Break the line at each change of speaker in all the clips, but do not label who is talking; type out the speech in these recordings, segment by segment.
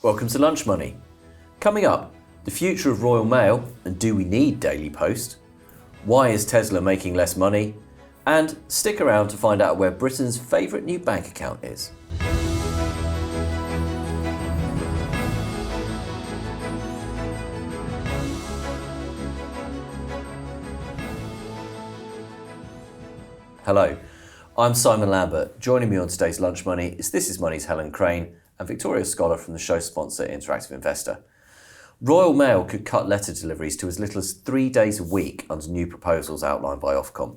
Welcome to Lunch Money. Coming up, the future of Royal Mail and do we need Daily Post? Why is Tesla making less money? And stick around to find out where Britain's favourite new bank account is. Hello, I'm Simon Lambert. Joining me on today's Lunch Money is This Is Money's Helen and Victoria Scholar from the show sponsor Interactive Investor. Royal Mail could cut letter deliveries to as little as 3 days a week under new proposals outlined by Ofcom.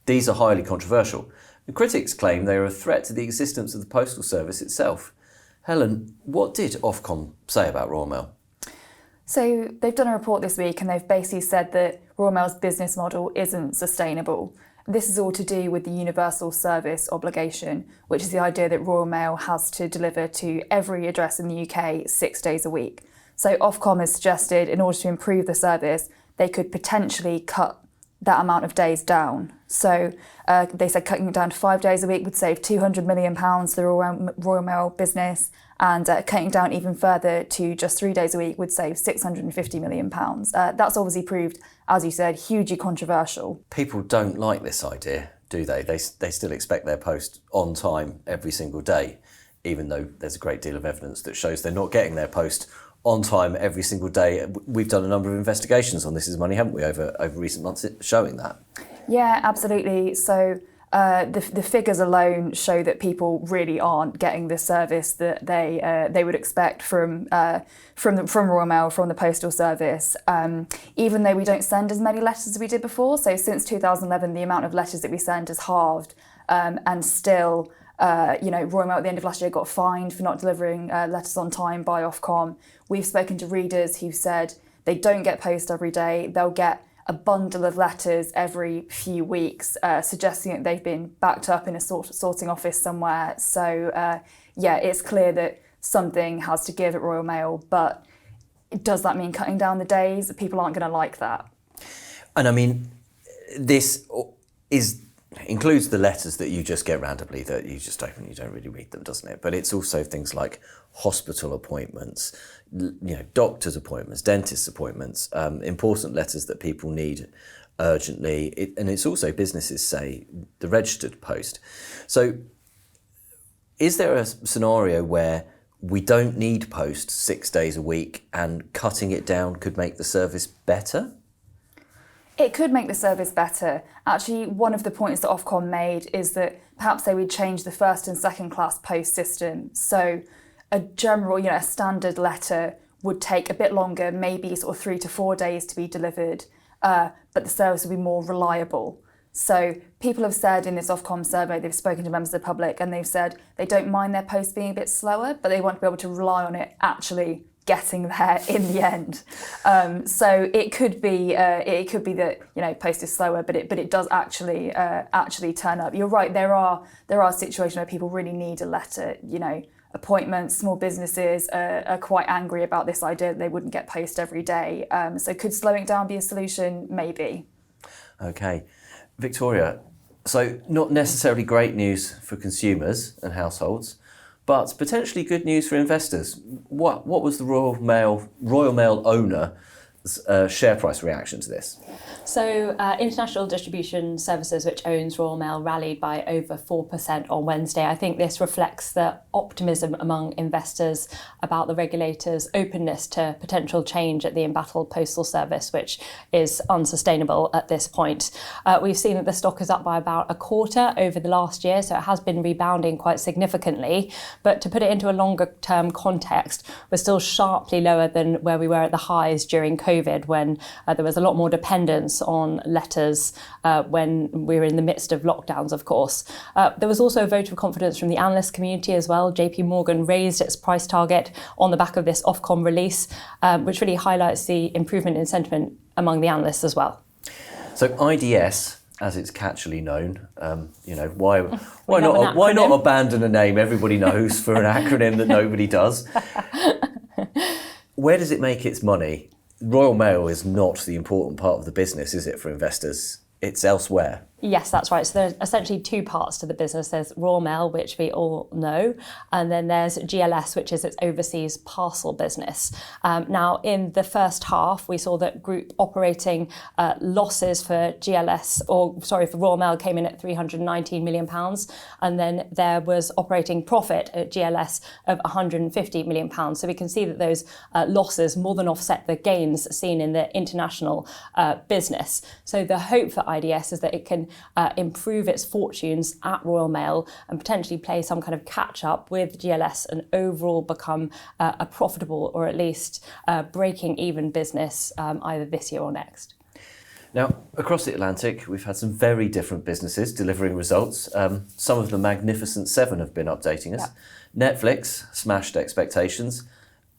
These are highly controversial, and critics claim they are a threat to the existence of the postal service itself. Helen, what did Ofcom say about Royal Mail?
So they've done a report this week and they've basically said that Royal Mail's business model isn't sustainable. This is all to do with the universal service obligation, which is the idea that Royal Mail has to deliver to every address in the UK 6 days a week. So Ofcom has suggested in order to improve the service, they could potentially cut that amount of days down. So they said cutting it down to 5 days a week would save £200 million to the Royal Mail business, and cutting down even further to just 3 days a week would save £650 million. That's obviously proved, as you said, hugely controversial.
People don't like this idea, do they? They still expect their post on time every single day, even though there's a great deal of evidence that shows they're not getting their post on time every single day. We've done a number of investigations on This Is Money, haven't we, over recent months showing that? Yeah,
absolutely. So the figures alone show that people really aren't getting the service that they would expect from Royal Mail, from the postal service. Even though we don't send as many letters as we did before, so since 2011 the amount of letters that we send has halved, and still Royal Mail at the end of last year got fined for not delivering letters on time by Ofcom. We've spoken to readers who said they don't get post every day, they'll get a bundle of letters every few weeks, suggesting that they've been backed up in a sorting office somewhere. So it's clear that something has to give at Royal Mail, but does that mean cutting down the days? People aren't going to like that.
And I mean, this includes the letters that you just get randomly, that you just open, you don't really read them, doesn't it? But it's also things like hospital appointments, doctor's appointments, dentist appointments, important letters that people need urgently. And it's also businesses, say, the registered post. So is there a scenario where we don't need post 6 days a week and cutting it down could make the service better?
It could make the service better. Actually, one of the points that Ofcom made is that perhaps they would change the first and second class post system. So a general, a standard letter would take a bit longer, maybe sort of 3 to 4 days to be delivered, but the service would be more reliable. So people have said in this Ofcom survey, they've spoken to members of the public and they've said they don't mind their post being a bit slower, but they want to be able to rely on it actually getting there in the end. So it could be that post is slower, but it does actually turn up. You're right. There are situations where people really need a letter. Appointments, small businesses are quite angry about this idea that they wouldn't get post every day. So could slowing down be a solution? Maybe.
Okay, Victoria. So not necessarily great news for consumers and households, but potentially good news for investors. What was the Royal Mail owner's share price reaction to this?
So International Distribution Services, which owns Royal Mail, rallied by over 4% on Wednesday. I think this reflects the optimism among investors about the regulator's openness to potential change at the embattled postal service, which is unsustainable at this point. We've seen that the stock is up by about a quarter over the last year, so it has been rebounding quite significantly. But to put it into a longer term context, we're still sharply lower than where we were at the highs during COVID, when there was a lot more dependence on letters when we were in the midst of lockdowns, of course. There was also a vote of confidence from the analyst community as well. JP Morgan raised its price target on the back of this Ofcom release, which really highlights the improvement in sentiment among the analysts as well.
So IDS, as it's catchily known, why not abandon a name everybody knows for an acronym that nobody does? Where does it make its money? Royal Mail is not the important part of the business, is it, for investors? It's elsewhere.
Yes, that's right. So there's essentially two parts to the business. There's Royal Mail, which we all know, and then there's GLS, which is its overseas parcel business. Now, in the first half, we saw that group operating losses for for Royal Mail came in at £319 million, and then there was operating profit at GLS of £150 million. So we can see that those losses more than offset the gains seen in the international business. So the hope for IDS is that it can improve its fortunes at Royal Mail and potentially play some kind of catch up with GLS and overall become a profitable or at least breaking even business either this year or next.
Now, across the Atlantic, we've had some very different businesses delivering results. Some of the Magnificent Seven have been updating us. Yeah. Netflix smashed expectations,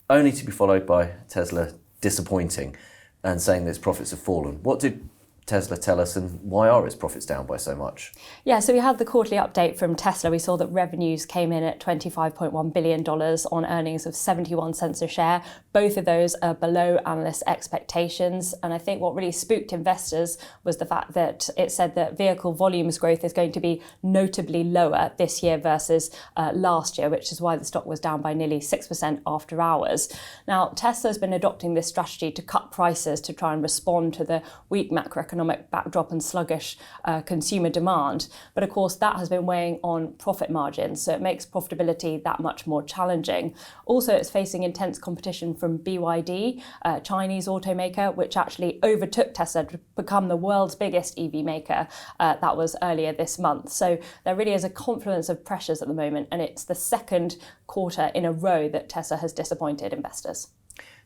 only to be followed by Tesla disappointing and saying that its profits have fallen. What did Tesla tell us, and why are its profits down by so much?
Yeah, so we had the quarterly update from Tesla. We saw that revenues came in at $25.1 billion on earnings of 71 cents a share. Both of those are below analyst expectations. And I think what really spooked investors was the fact that it said that vehicle volumes growth is going to be notably lower this year versus last year, which is why the stock was down by nearly 6% after hours. Now, Tesla's been adopting this strategy to cut prices to try and respond to the weak macroeconomic backdrop and sluggish consumer demand. But of course, that has been weighing on profit margins, so it makes profitability that much more challenging. Also, it's facing intense competition from BYD, a Chinese automaker, which actually overtook Tesla to become the world's biggest EV maker. That was earlier this month. So there really is a confluence of pressures at the moment, and it's the second quarter in a row that Tesla has disappointed investors.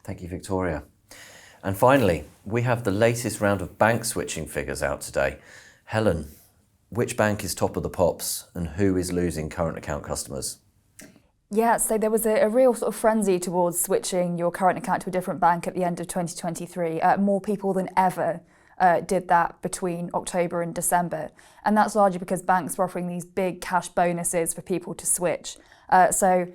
Thank you, Victoria. And finally, we have the latest round of bank switching figures out today. Helen, which bank is top of the pops and who is losing current account customers?
Yeah, so there was a real sort of frenzy towards switching your current account to a different bank at the end of 2023. More people than ever did that between October and December. And that's largely because banks were offering these big cash bonuses for people to switch. So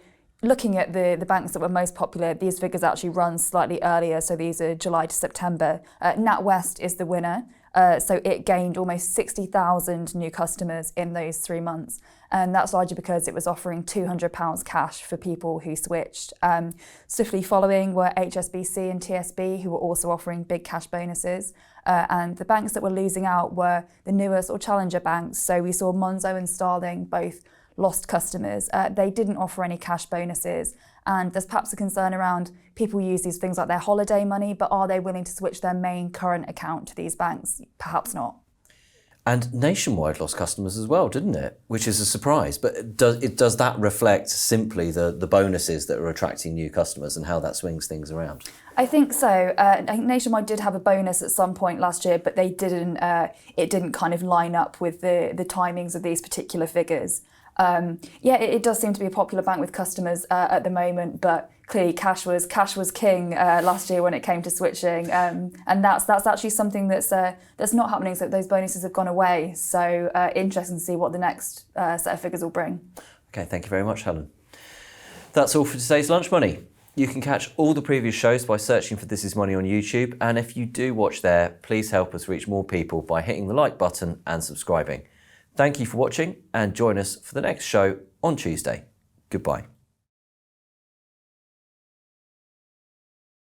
looking at the banks that were most popular, these figures actually run slightly earlier, so these are July to September. NatWest is the winner, so it gained almost 60,000 new customers in those 3 months, and that's largely because it was offering £200 cash for people who switched. Swiftly following were HSBC and TSB, who were also offering big cash bonuses, and the banks that were losing out were the newer sort of challenger banks, so we saw Monzo and Starling both lost customers. They didn't offer any cash bonuses, and there's perhaps a concern around people use these things like their holiday money, but are they willing to switch their main current account to these banks? Perhaps not.
And Nationwide lost customers as well, didn't it? Which is a surprise. But does that reflect simply the bonuses that are attracting new customers and how that swings things around?
I think so. I think Nationwide did have a bonus at some point last year, but it didn't kind of line up with the timings of these particular figures. It does seem to be a popular bank with customers at the moment, but clearly cash was king last year when it came to switching, and that's actually something that's not happening. So those bonuses have gone away. So interesting to see what the next set of figures will bring.
Okay, thank you very much, Helen. That's all for today's Lunch Money. You can catch all the previous shows by searching for This Is Money on YouTube, and if you do watch there, please help us reach more people by hitting the like button and subscribing. Thank you for watching, and join us for the next show on Tuesday. Goodbye.